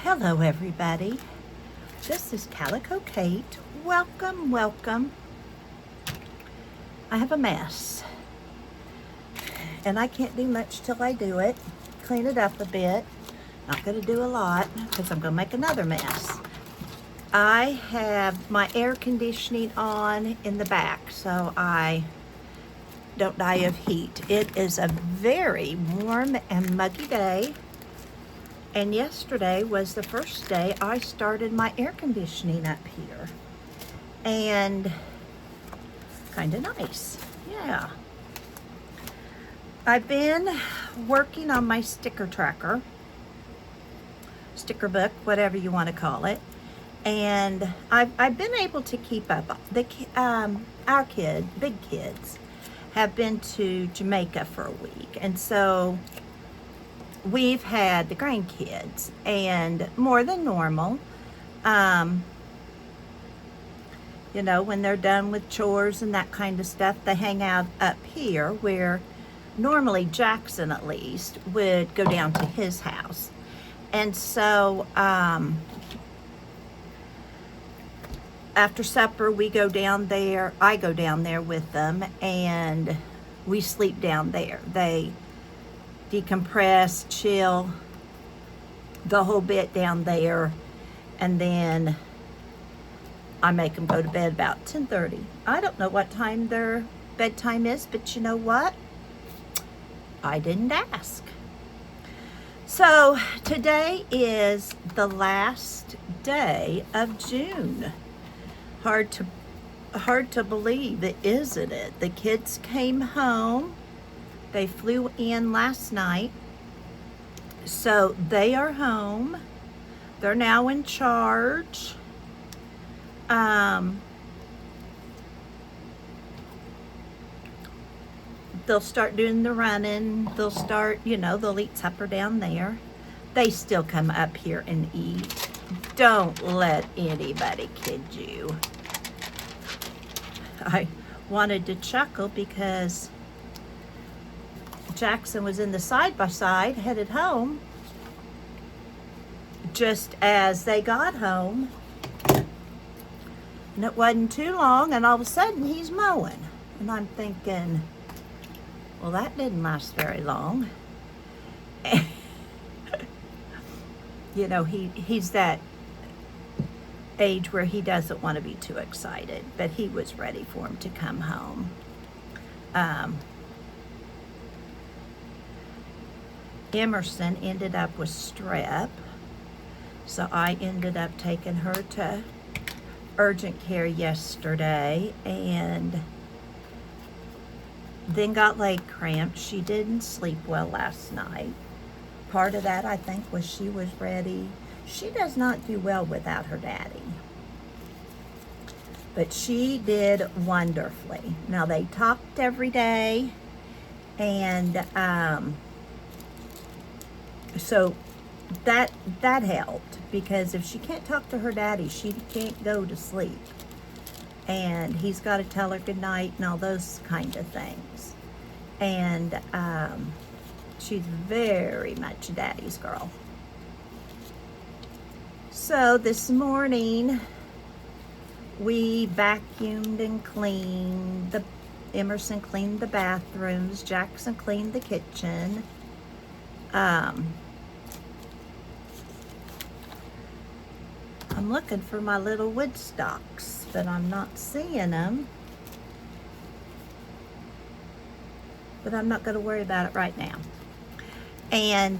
Hello everybody, this is Calico Kate. Welcome, welcome. I have a mess and I can't do much till I do it. Clean it up a bit. Not gonna do a lot because I'm gonna make another mess. I have my air conditioning on in the back so I don't die of heat. It is a very warm and muggy day. And yesterday was the first day I started my air conditioning up here. And kind of nice, yeah. I've been working on my sticker tracker, sticker book, whatever you want to call it. And I've been able to keep up. Our big kids, have been to Jamaica for a week. And so we've had the grandkids, and more than normal, you know, when they're done with chores and that kind of stuff, they hang out up here where normally Jackson at least would go down to his house. And so after supper we go down there, I go down there with them, and we sleep down there. They decompress, chill, the whole bit down there, and then I make them go to bed about 10:30. I don't know what time their bedtime is, but you know what? I didn't ask. So today is the last day of June. Hard to believe, isn't it? The kids came home. They flew in last night, so they are home. They're now in charge. They'll start doing the running. They'll start, you know, they'll eat supper down there. They still come up here and eat. Don't let anybody kid you. I wanted to chuckle because Jackson was in the side-by-side headed home just as they got home, and it wasn't too long and all of a sudden he's mowing, and I'm thinking, well, that didn't last very long. You know, he's that age where he doesn't want to be too excited, but he was ready for him to come home. Emerson ended up with strep, so I ended up taking her to urgent care yesterday, and then got leg cramps. She didn't sleep well last night. Part of that, I think, was she was ready. She does not do well without her daddy, but she did wonderfully. Now, they talked every day, and so that helped, because if she can't talk to her daddy, she can't go to sleep, and he's got to tell her good night and all those kind of things. And she's very much daddy's girl. So this morning we vacuumed and cleaned. Emerson cleaned the bathrooms. Jackson cleaned the kitchen. I'm looking for my little wood stocks, but I'm not seeing them. But I'm not going to worry about it right now. And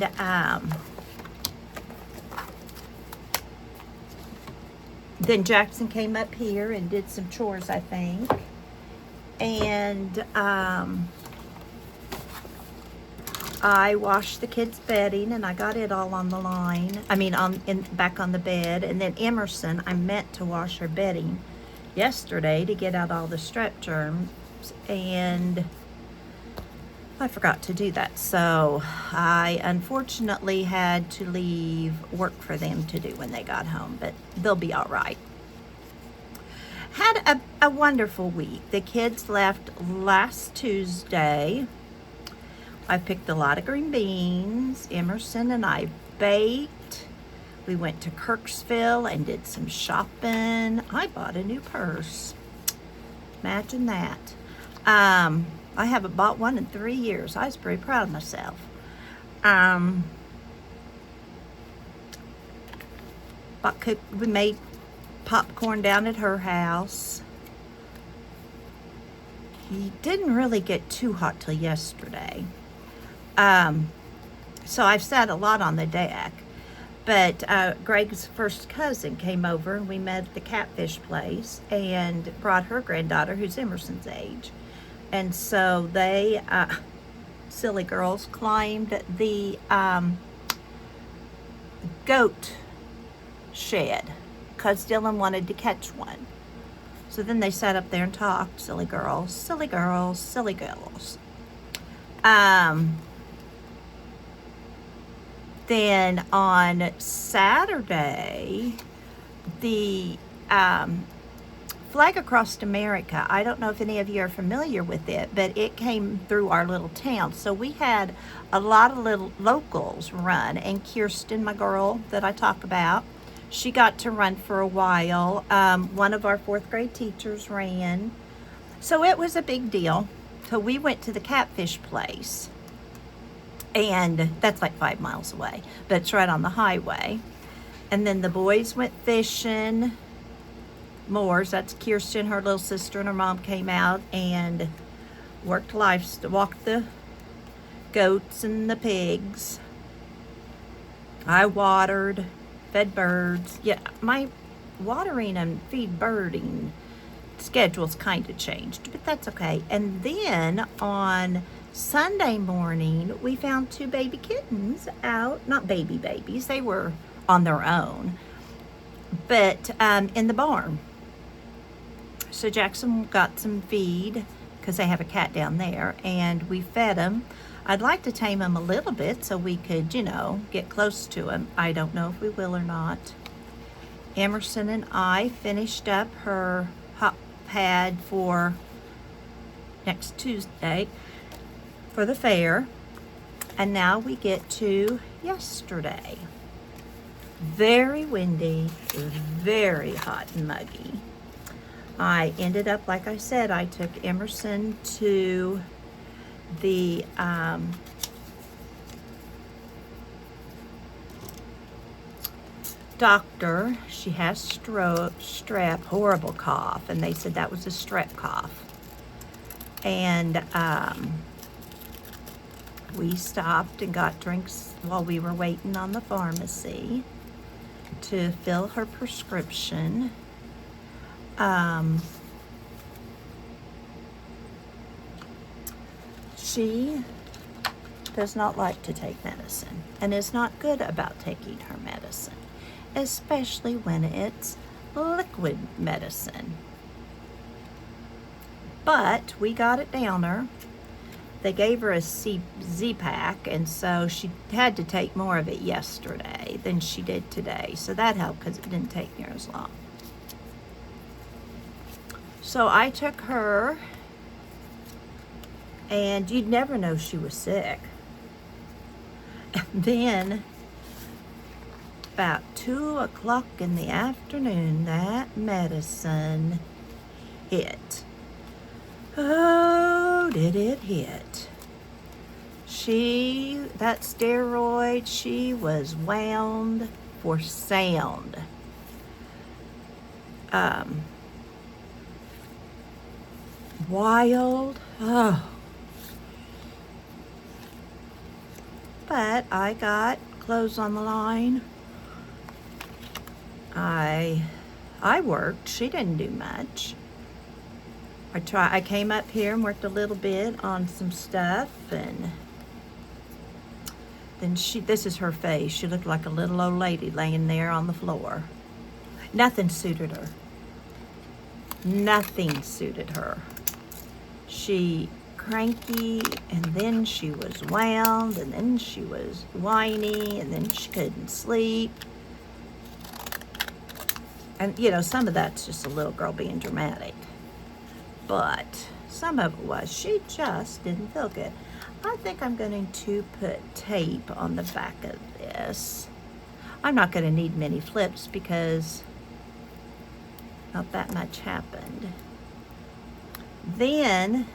then Jackson came up here and did some chores, I think. And I washed the kids' bedding, and I got it all on the line. I mean, back on the bed. And then Emerson, I meant to wash her bedding yesterday to get out all the strep germs, and I forgot to do that. So I unfortunately had to leave work for them to do when they got home, but they'll be all right. Had a wonderful week. The kids left last Tuesday. I picked a lot of green beans. Emerson and I baked. We went to Kirksville and did some shopping. I bought a new purse. Imagine that. I haven't bought one in 3 years. I was very proud of myself. We made popcorn down at her house. He didn't really get too hot till yesterday. So I've sat a lot on the deck. But Greg's first cousin came over and we met at the catfish place and brought her granddaughter, who's Emerson's age. And so they, silly girls, climbed the goat shed because Dylan wanted to catch one. So then they sat up there and talked, silly girls, silly girls, silly girls. Then on Saturday, the Flag Across America, I don't know if any of you are familiar with it, but it came through our little town. So we had a lot of little locals run, and Kirsten, my girl that I talk about, she got to run for a while. One of our 4th grade teachers ran. So it was a big deal. So we went to the catfish place. And that's like 5 miles away, but it's right on the highway. And then the boys went fishing. Moore's, that's Kirsten, her little sister, and her mom came out and walked the goats and the pigs. I watered, fed birds. Yeah, my watering and feed birding schedule's kind of changed, but that's okay. And then on Sunday morning, we found 2 baby kittens out, not babies, they were on their own, but in the barn. So Jackson got some feed because they have a cat down there, and we fed them. I'd like to tame them a little bit so we could, get close to them. I don't know if we will or not. Emerson and I finished up her hop pad for next Tuesday for the fair, and now we get to yesterday. Very windy, very hot and muggy. I ended up, like I said, I took Emerson to the doctor. She has strep, horrible cough, and they said that was a strep cough. And we stopped and got drinks while we were waiting on the pharmacy to fill her prescription. She does not like to take medicine and is not good about taking her medicine, especially when it's liquid medicine. But we got it down her. They gave her a Z-Pack, and so she had to take more of it yesterday than she did today. So that helped because it didn't take near as long. So I took her, and you'd never know she was sick. And then about 2 o'clock in the afternoon, that medicine hit. Oh, did it hit. That steroid, she was wound for sound. Wild. Oh. But I got clothes on the line. I worked. She didn't do much. I came up here and worked a little bit on some stuff, and then this is her face. She looked like a little old lady laying there on the floor. Nothing suited her. Nothing suited her. She cranky, and then she was wound, and then she was whiny, and then she couldn't sleep. And some of that's just a little girl being dramatic. But some of it was, she just didn't feel good. I think I'm going to put tape on the back of this. I'm not going to need many flips because not that much happened. Then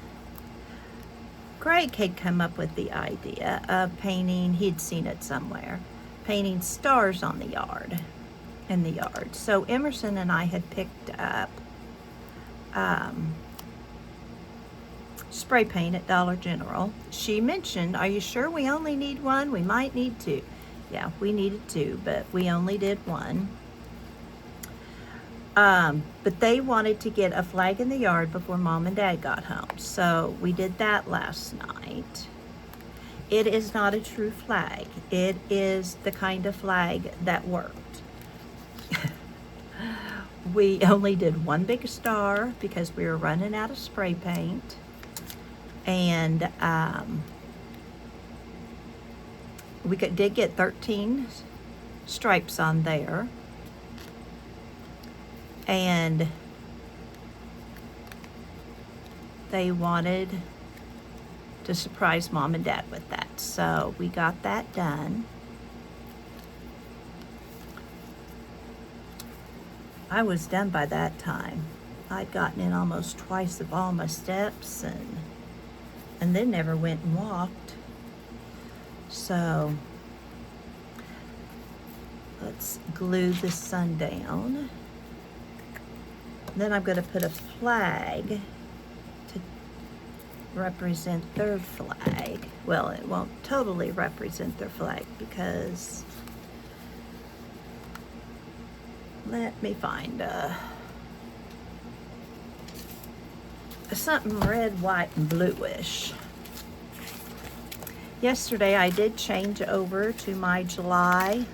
Greg had come up with the idea of painting, he'd seen it somewhere, painting stars on the yard, in the yard. So Emerson and I had picked up spray paint at Dollar General. She mentioned, are you sure we only need one? We might need two. Yeah, we needed two, but we only did one. But they wanted to get a flag in the yard before Mom and Dad got home. So we did that last night. It is not a true flag. It is the kind of flag that worked. We only did one big star because we were running out of spray paint. And we did get 13 stripes on there. And they wanted to surprise Mom and Dad with that. So we got that done. I was done by that time. I'd gotten in almost twice of all my steps and then never went and walked. So let's glue the sun down. Then I'm going to put a flag to represent their flag. Well, it won't totally represent their flag because, let me find something red, white, and bluish. Yesterday I did change over to my July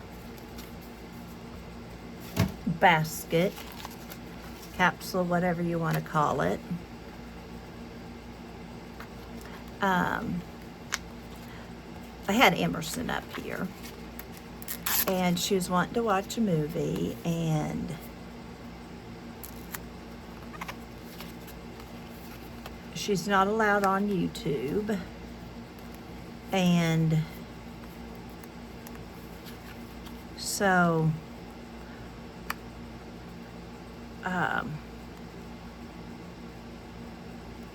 basket, capsule, whatever you want to call it. I had Emerson up here, and she was wanting to watch a movie, and she's not allowed on YouTube, and so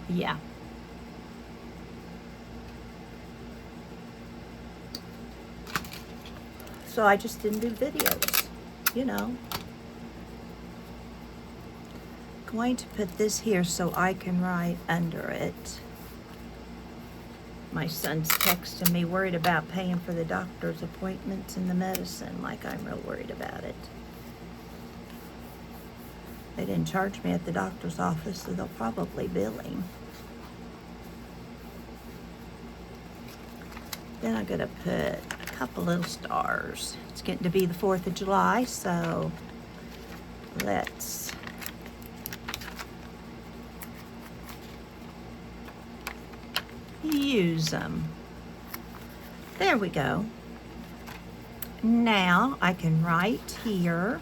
yeah. So I just didn't do videos, you know. Going to put this here so I can write under it. My son's texting me, worried about paying for the doctor's appointments and the medicine, like I'm real worried about it. They didn't charge me at the doctor's office, so they'll probably bill him. Then I'm gonna put a couple little stars. It's getting to be the 4th of July, so let's use them. There we go. Now I can write here.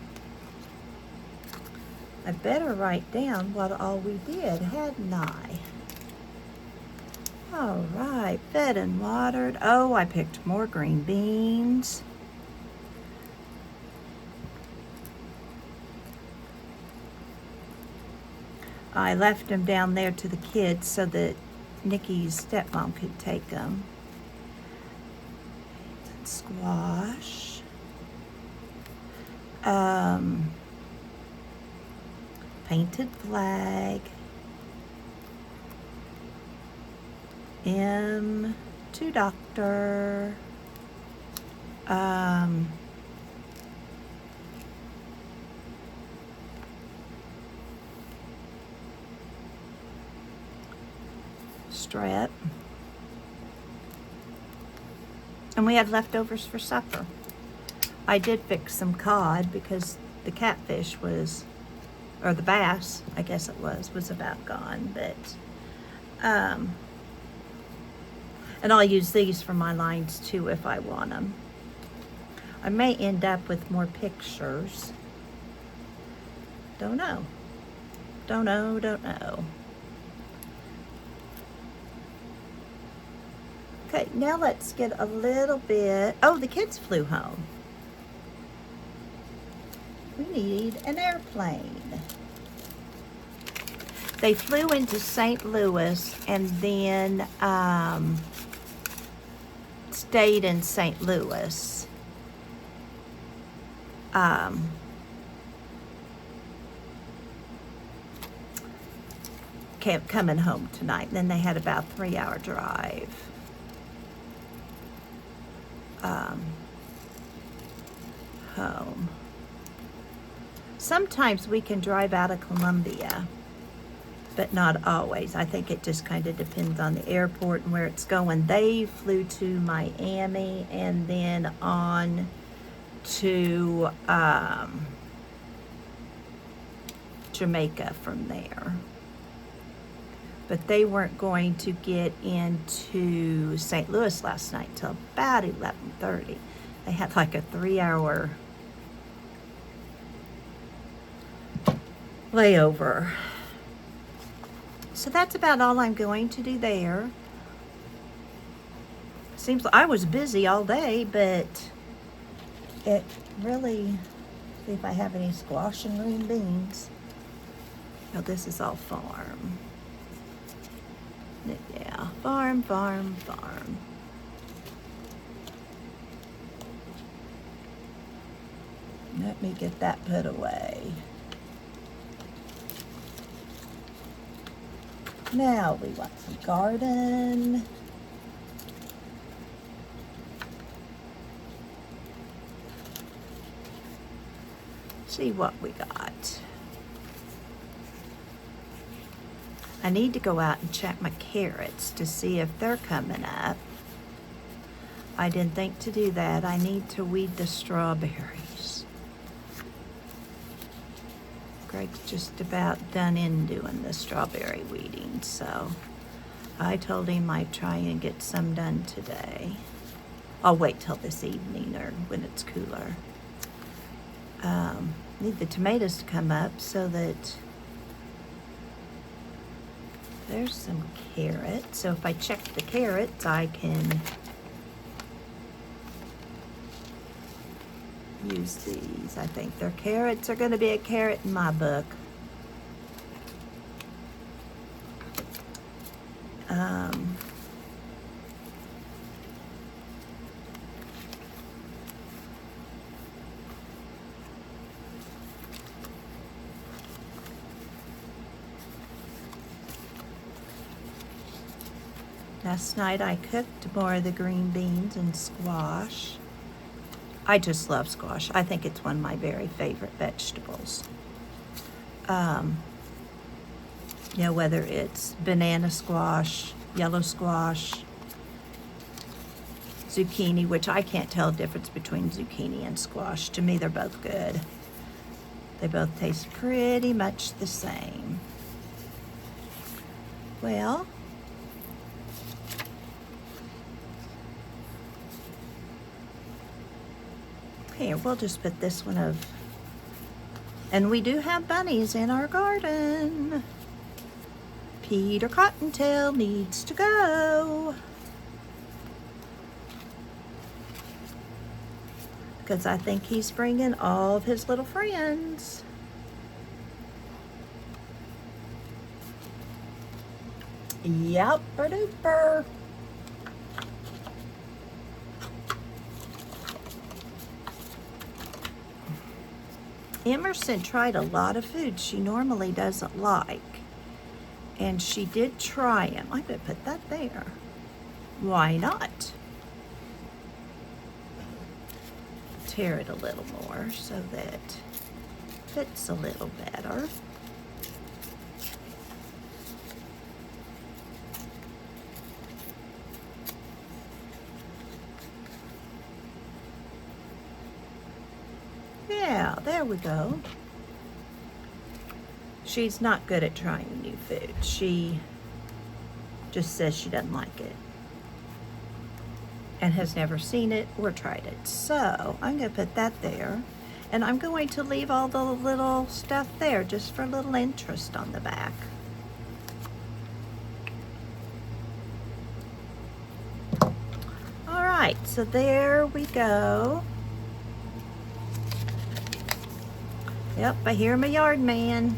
I better write down what all we did, hadn't I? All right, fed and watered. Oh, I picked more green beans. I left them down there to the kids so that Nikki's stepmom could take them. Squash. Painted flag. M to doctor. Strap. And we had leftovers for supper. I did fix some cod because the catfish was, or the bass, I guess it was about gone, but, and I'll use these for my lines too if I want them. I may end up with more pictures. Don't know. Don't know. Okay, now let's get a little bit, oh, the kids flew home. We need an airplane. They flew into St. Louis and then stayed in St. Louis. Kept coming home tonight. And then they had about a 3-hour drive. Home. Sometimes we can drive out of Columbia, but not always. I think it just kind of depends on the airport and where it's going. They flew to Miami and then on to Jamaica from there. But they weren't going to get into St. Louis last night till about 11:30. They had like a 3-hour layover. So that's about all I'm going to do there. Seems like I was busy all day, but it really, see if I have any squash and green beans. Oh, this is all farm. Yeah, farm. Let me get that put away. Now we want some garden. See what we got. I need to go out and check my carrots to see if they're coming up. I didn't think to do that. I need to weed the strawberries. Greg's just about done in doing the strawberry weeding, so I told him I'd try and get some done today. I'll wait till this evening or when it's cooler. Need the tomatoes to come up so that there's some carrots. So if I check the carrots, I can use these. I think their carrots are going to be a carrot in my book. Last night I cooked more of the green beans and squash. I just love squash. I think it's one of my very favorite vegetables. You know, whether it's banana squash, yellow squash, zucchini, which I can't tell the difference between zucchini and squash. To me, they're both good. They both taste pretty much the same. Well, here, we'll just put this one of, and we do have bunnies in our garden. Peter Cottontail needs to go. Because I think he's bringing all of his little friends. Yep-a-duper. Emerson tried a lot of foods she normally doesn't like. And she did try them. I'm going to put that there. Why not? Tear it a little more so that it fits a little better. Yeah, there we go. She's not good at trying new food. She just says she doesn't like it and has never seen it or tried it. So I'm going to put that there, and I'm going to leave all the little stuff there just for a little interest on the back. All right, so there we go. Yep, I hear my yard man.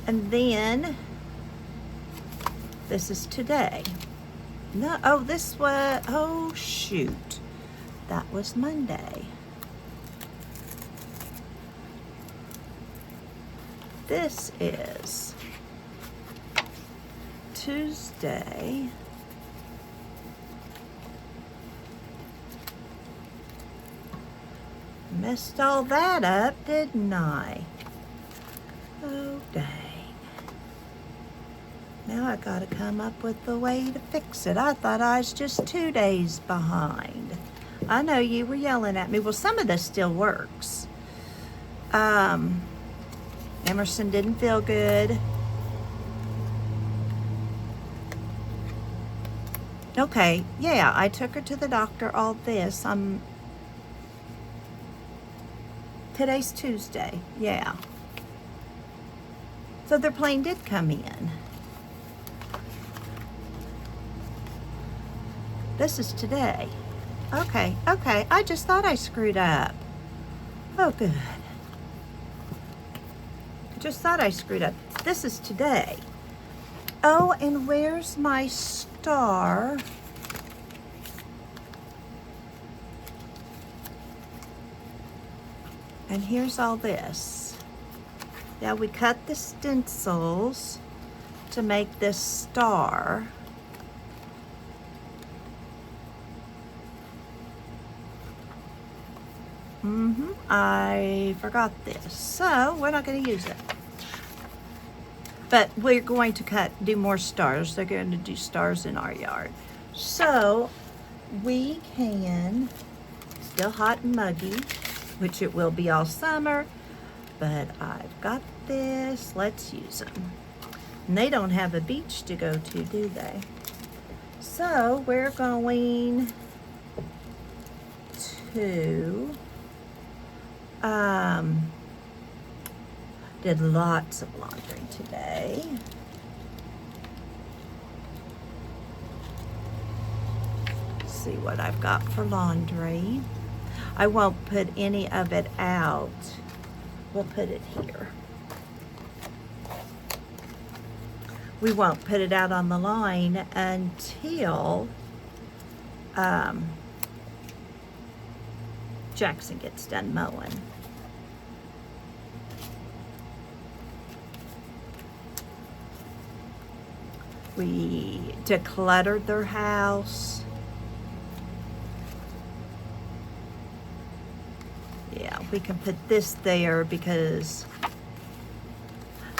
And then, this is today. No, oh, this was, oh shoot. That was Monday. This is Tuesday. Messed all that up, didn't I? Oh, dang. Now I gotta come up with a way to fix it. I thought I was just 2 days behind. I know you were yelling at me. Well, some of this still works. Emerson didn't feel good. Okay, yeah, I took her to the doctor, all this. Today's Tuesday, yeah. So their plane did come in. This is today. Okay, I just thought I screwed up. Oh, good. Just thought I screwed up. This is today. Oh, and where's my star? And here's all this. Yeah, we cut the stencils to make this star. I forgot this. So we're not going to use it. But we're going to do more stars. They're going to do stars in our yard. So we can, still hot and muggy, which it will be all summer, but I've got this. Let's use them. And they don't have a beach to go to, do they? So we're going to, did lots of laundry today. See what I've got for laundry. I won't put any of it out. We'll put it here. We won't put it out on the line until Jackson gets done mowing. We decluttered their house. Yeah, we can put this there because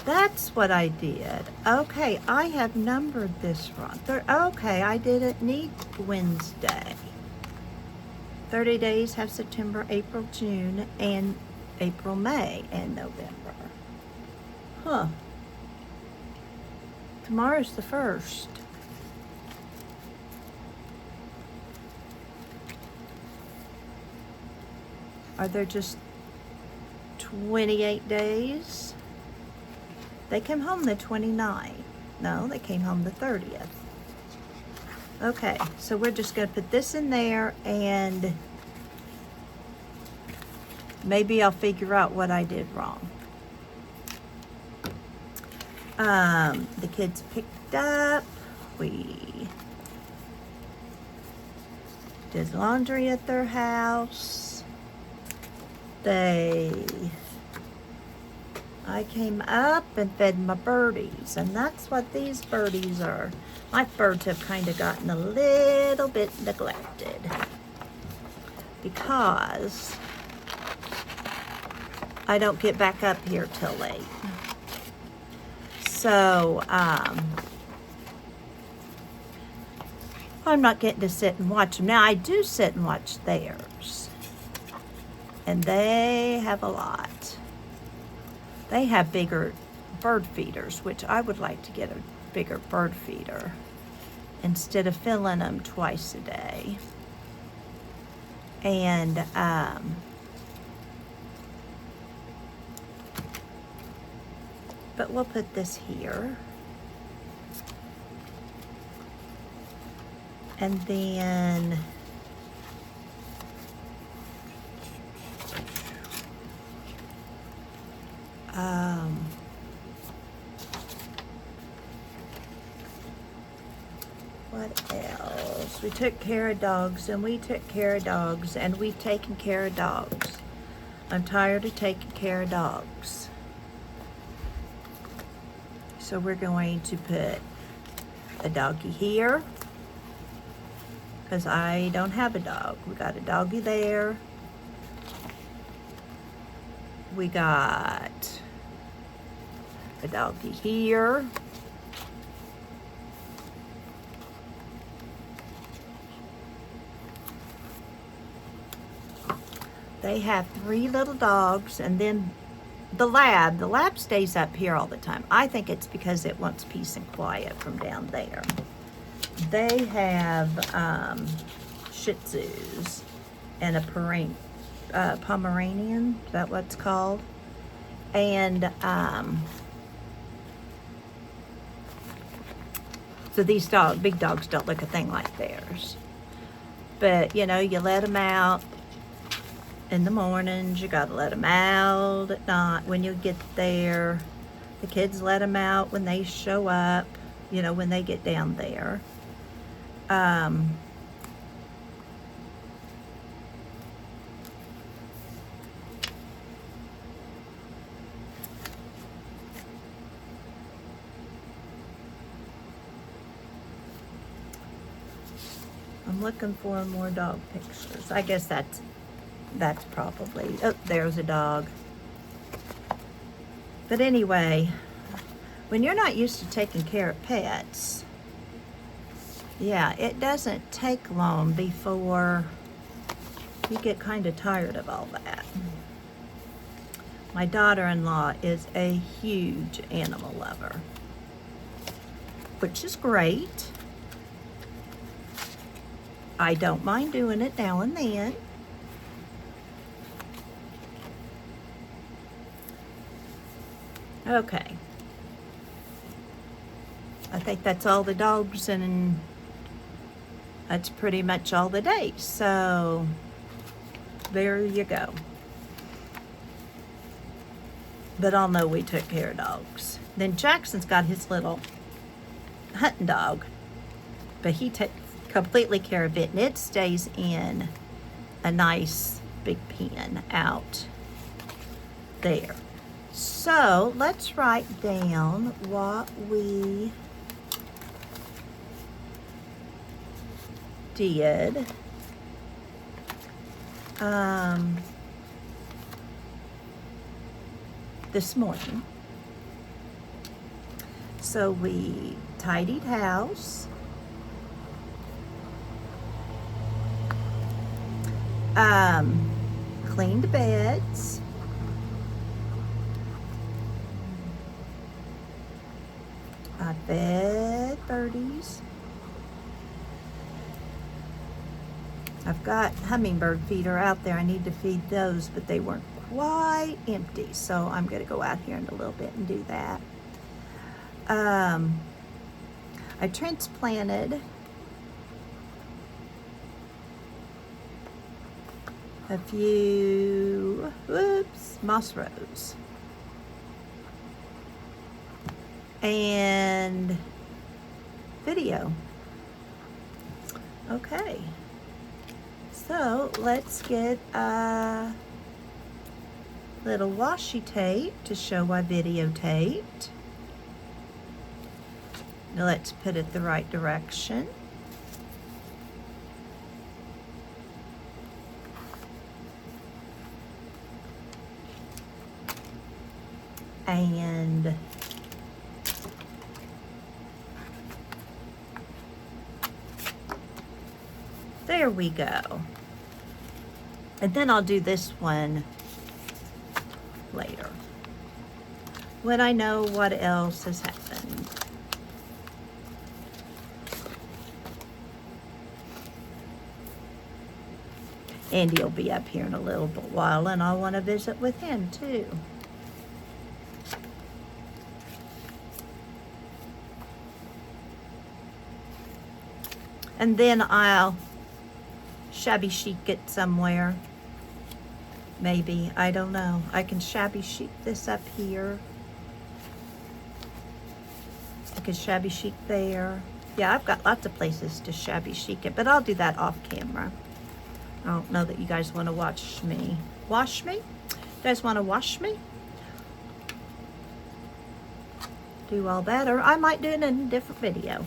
that's what I did. Okay, I have numbered this wrong. Okay, I didn't need Wednesday. 30 days have September, April, June, and April, May, and November. Huh. Tomorrow's the 1st. Are there just 28 days? They came home the 29th. No, they came home the 30th. Okay, so we're just gonna put this in there and maybe I'll figure out what I did wrong. The kids picked up. We did laundry at their house. I came up and fed my birdies, and that's what these birdies are. My birds have kind of gotten a little bit neglected because I don't get back up here till late. So, I'm not getting to sit and watch them. Now, I do sit and watch theirs, and they have a lot. They have bigger bird feeders, which I would like to get a bigger bird feeder instead of filling them twice a day. And but we'll put this here. And then What else? We took care of dogs, and we took care of dogs, and we've taken care of dogs. I'm tired of taking care of dogs. So we're going to put a doggy here, because I don't have a dog. We got a doggy there. We got a doggy here. They have 3 little dogs, and then the lab stays up here all the time. I think it's because it wants peace and quiet from down there. They have Shih Tzus and a Pomeranian, is that what it's called? And so these big dogs don't look a thing like theirs. But, you know, you let them out in the mornings, you gotta let them out at night when you get there. The kids let them out when they show up, you know, when they get down there. I'm looking for more dog pictures. I guess that's probably, oh, there's a dog. But anyway, when you're not used to taking care of pets, yeah, it doesn't take long before you get kind of tired of all that. My daughter-in-law is a huge animal lover, which is great. I don't mind doing it now and then. Okay. I think that's all the dogs, and that's pretty much all the days. So there you go. But I'll know we took care of dogs. Then Jackson's got his little hunting dog, but he takes completely care of it, and it stays in a nice big pen out there. So let's write down what we did this morning. So we tidied house, cleaned beds, I fed birdies. I've got hummingbird feeder out there. I need to feed those, but they weren't quite empty, so I'm going to go out here in a little bit and do that. I transplanted a few, moss rose. And video. Okay. So let's get a little washi tape to show I videotaped. Now let's put it the right direction. And there we go. And then I'll do this one later, when I know what else has happened. Andy will be up here in a little while, and I want to visit with him too. And then I'll shabby chic it somewhere. Maybe, I don't know. I can shabby chic this up here. I can shabby chic there. Yeah, I've got lots of places to shabby chic it, but I'll do that off camera. I don't know that you guys want to watch me. Wash me? You guys want to wash me? Do all that, or I might do it in a different video.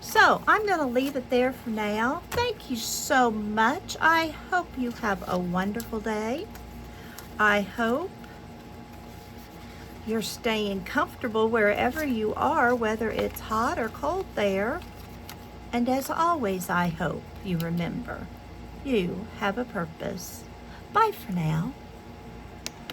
So I'm going to leave it there for now. Thank you so much. I hope you have a wonderful day. I hope you're staying comfortable wherever you are, whether it's hot or cold there. And as always, I hope you remember, you have a purpose. Bye for now.